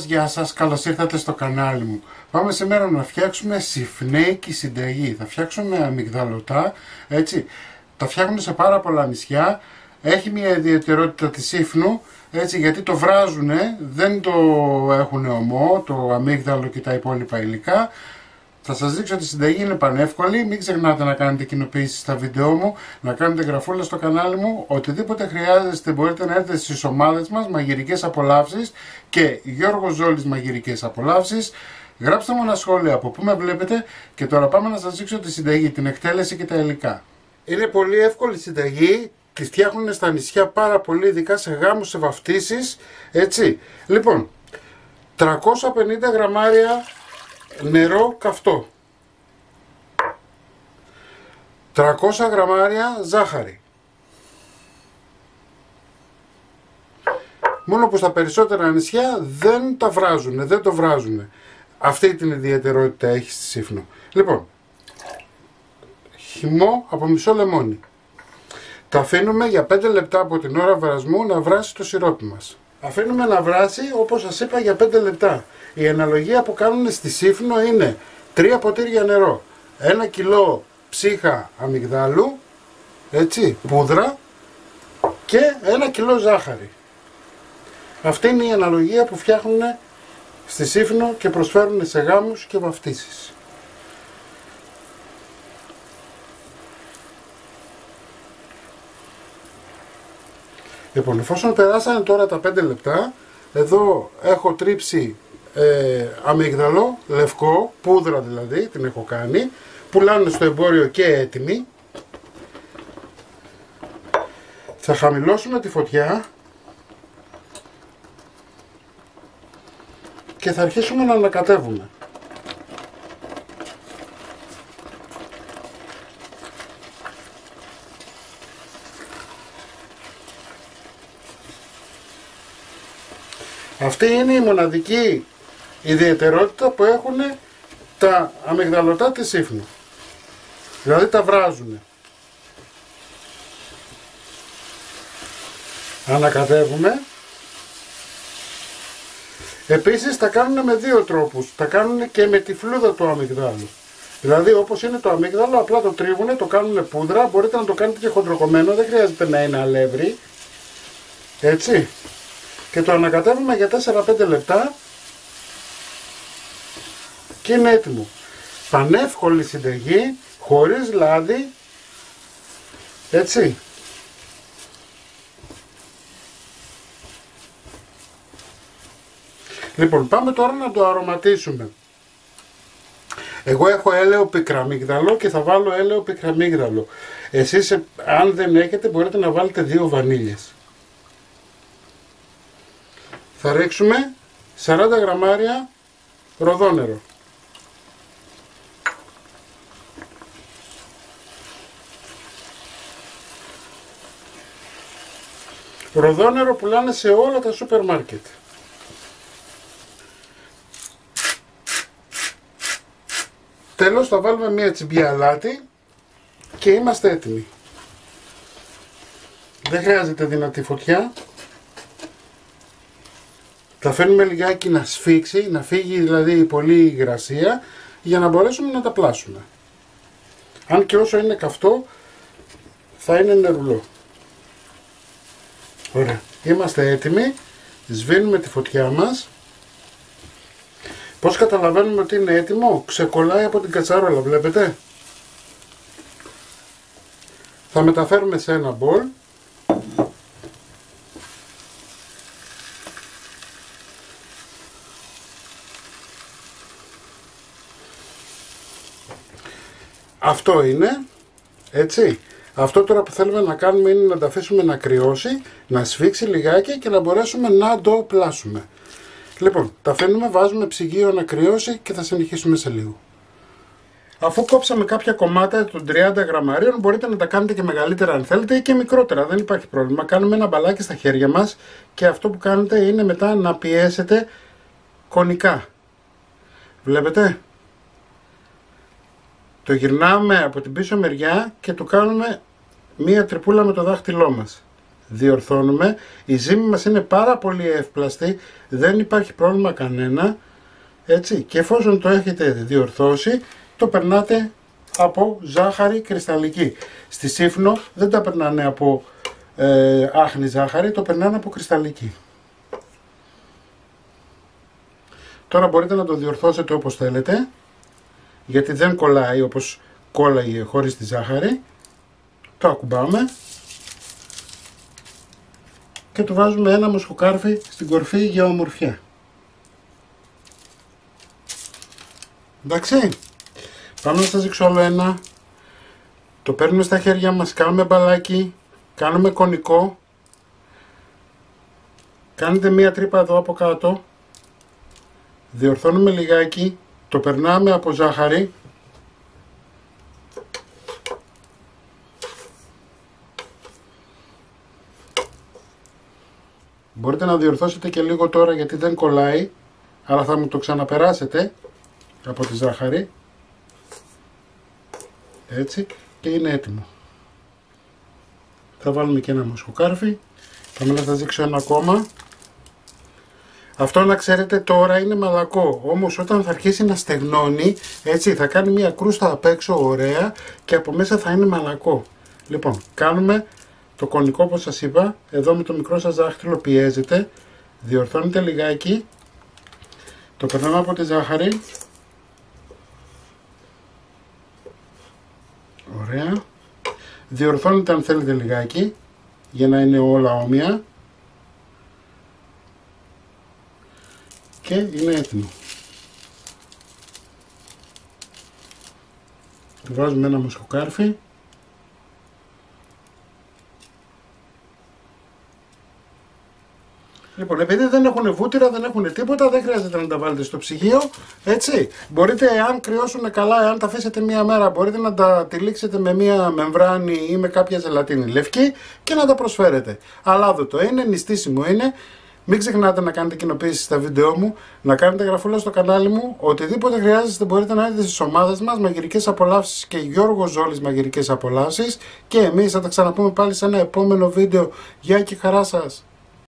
γεια σας, καλώς ήρθατε στο κανάλι μου. Πάμε σήμερα να φτιάξουμε συφνέικη συνταγή. Θα φτιάξουμε αμυγδαλωτά, έτσι. Τα φτιάχνουν σε πάρα πολλά νησιά. Έχει μια ιδιαιτερότητα της σύφνου, έτσι, γιατί το βράζουνε, δεν το έχουν ομό, το αμύγδαλο και τα υπόλοιπα υλικά. Θα σας δείξω ότι η συνταγή είναι πανεύκολη. Μην ξεχνάτε να κάνετε κοινοποιήσεις στα βίντεό μου, να κάνετε γραφούλα στο κανάλι μου. Οτιδήποτε χρειάζεστε μπορείτε να έρθετε στις ομάδες μας Μαγειρικές Απολαύσεις και Γιώργος Ζόλης Μαγειρικές Απολαύσεις. Γράψτε μου ένα σχόλιο από πού με βλέπετε και τώρα πάμε να σας δείξω τη συνταγή, την εκτέλεση και τα υλικά. Είναι πολύ εύκολη συνταγή. Τη φτιάχνουν στα νησιά πάρα πολύ, ειδικά σε γάμους, σε βαφτίσεις, έτσι. Λοιπόν, 350 γραμμάρια νερό καυτό, 300 γραμμάρια ζάχαρη. Μόνο που στα περισσότερα νησιά δεν τα βράζουν, δεν το βράζουν. Αυτή την ιδιαιτερότητα έχει στη σύφνο. Λοιπόν, χυμό από μισό λεμόνι. Τα αφήνουμε για 5 λεπτά από την ώρα βρασμού να βράσει το σιρόπι μας. Αφήνουμε να βράσει, όπως σας είπα, για 5 λεπτά. Η αναλογία που κάνουν στη σύφνο είναι 3 ποτήρια νερό, 1 κιλό ψύχα αμυγδάλου, έτσι, πούδρα, και 1 κιλό ζάχαρη. Αυτή είναι η αναλογία που φτιάχνουν στη σύφνο και προσφέρουν σε γάμους και βαφτίσεις. Λοιπόν, εφόσον περάσανε τώρα τα 5 λεπτά, εδώ έχω τρίψει αμύγδαλο, λευκό, πούδρα δηλαδή, την έχω κάνει. Πουλάνε στο εμπόριο και έτοιμη. Θα χαμηλώσουμε τη φωτιά και θα αρχίσουμε να ανακατεύουμε. Αυτή είναι η μοναδική ιδιαιτερότητα που έχουν τα αμυγδαλωτά της σύφνου. Δηλαδή τα βράζουν. Ανακατεύουμε. Επίσης τα κάνουν με δύο τρόπους. Τα κάνουν και με τη φλούδα του αμυγδάλου. Δηλαδή όπως είναι το αμύγδαλο, απλά το τρίβουν, το κάνουν πούδρα. Μπορείτε να το κάνετε και χοντροκομμένο, δεν χρειάζεται να είναι αλεύρι. Έτσι. Και το ανακατεύουμε για 4-5 λεπτά και είναι έτοιμο. Πανεύκολη συνταγή, χωρίς λάδι, έτσι. Λοιπόν, πάμε τώρα να το αρωματίσουμε. Εγώ έχω έλαιο πικραμύγδαλο και θα βάλω έλαιο πικραμύγδαλο. Εσείς αν δεν έχετε μπορείτε να βάλετε 2 βανίλιες. Θα ρίξουμε 40 γραμμάρια ροδόνερο. Ροδόνερο πουλάνε σε όλα τα σούπερ μάρκετ. Τέλος θα βάλουμε μία τσιμπιά αλάτι και είμαστε έτοιμοι. Δεν χρειάζεται δυνατή φωτιά. Θα αφήνουμε λιγάκι να σφίξει, να φύγει δηλαδή η πολλή υγρασία για να μπορέσουμε να τα πλάσουμε. Αν και όσο είναι καυτό θα είναι νερουλό. Ωραία. Είμαστε έτοιμοι. Σβήνουμε τη φωτιά μας. Πώς καταλαβαίνουμε ότι είναι έτοιμο? Ξεκολλάει από την κατσαρόλα, βλέπετε. Θα μεταφέρουμε σε ένα μπολ. Αυτό είναι, έτσι. Αυτό τώρα που θέλουμε να κάνουμε είναι να τα αφήσουμε να κρυώσει, να σφίξει λιγάκι και να μπορέσουμε να το πλάσουμε. Λοιπόν, τα αφήνουμε, βάζουμε ψυγείο να κρυώσει και θα συνεχίσουμε σε λίγο. Αφού κόψαμε κάποια κομμάτια των 30 γραμμαρίων, μπορείτε να τα κάνετε και μεγαλύτερα αν θέλετε ή και μικρότερα, δεν υπάρχει πρόβλημα. Κάνουμε ένα μπαλάκι στα χέρια μας και αυτό που κάνετε είναι μετά να πιέσετε κονικά. Βλέπετε? Το γυρνάμε από την πίσω μεριά και του κάνουμε μία τρυπούλα με το δάχτυλό μας. διορθώνουμε. Η ζύμη μας είναι πάρα πολύ εύπλαστη, δεν υπάρχει πρόβλημα κανένα, έτσι, και εφόσον το έχετε διορθώσει, το περνάτε από ζάχαρη κρυσταλλική. Στη Σύφνο δεν τα περνάνε από άχνη ζάχαρη, το περνάνε από κρυσταλλική. Τώρα μπορείτε να το διορθώσετε όπως θέλετε, γιατί δεν κολλάει όπως κόλλαγε χωρίς τη ζάχαρη. Το ακουμπάμε και του βάζουμε ένα μοσχοκάρφι στην κορφή για ομορφιά. Εντάξει, πάμε να σας δείξω άλλο ένα. Το παίρνουμε στα χέρια μας, κάνουμε μπαλάκι, κάνουμε κονικό, κάνετε μία τρύπα εδώ από κάτω, διορθώνουμε λιγάκι, το περνάμε από ζάχαρη, μπορείτε να διορθώσετε και λίγο τώρα γιατί δεν κολλάει, αλλά θα μου το ξαναπεράσετε από τη ζάχαρη, έτσι, και είναι έτοιμο. Θα βάλουμε και ένα μοσχοκάρφι, θα να σας δείξω ένα ακόμα. Αυτό να ξέρετε τώρα είναι μαλακό, όμως όταν θα αρχίσει να στεγνώνει, έτσι, θα κάνει μια κρούστα απ' έξω ωραία και από μέσα θα είναι μαλακό. Λοιπόν, κάνουμε το κονικό όπως σας είπα, εδώ με το μικρό σας δάχτυλο πιέζετε, διορθώνετε λιγάκι, το περνάμε από τη ζάχαρη, ωραία, διορθώνετε αν θέλετε λιγάκι, για να είναι όλα όμοια και είναι έτοιμο. Του βάζουμε ένα μοσχοκάρφι. Λοιπόν, επειδή δεν έχουν βούτυρα, δεν έχουν τίποτα, δεν χρειάζεται να τα βάλετε στο ψυγείο, έτσι. Μπορείτε, αν κρυώσουν καλά, αν τα αφήσετε μία μέρα, μπορείτε να τα τυλίξετε με μία μεμβράνη ή με κάποια ζελατίνη λευκή και να τα προσφέρετε. Αλάδοτο είναι, νηστίσιμο είναι. Μην ξεχνάτε να κάνετε κοινοποίηση στα βίντεό μου, να κάνετε γραφούλα στο κανάλι μου. Οτιδήποτε χρειάζεστε μπορείτε να έρθετε στις ομάδες μας, Μαγειρικές Απολαύσεις και Γιώργος Ζόλης Μαγειρικές Απολαύσεις. Και εμείς θα τα ξαναπούμε πάλι σε ένα επόμενο βίντεο. Γεια και χαρά σας!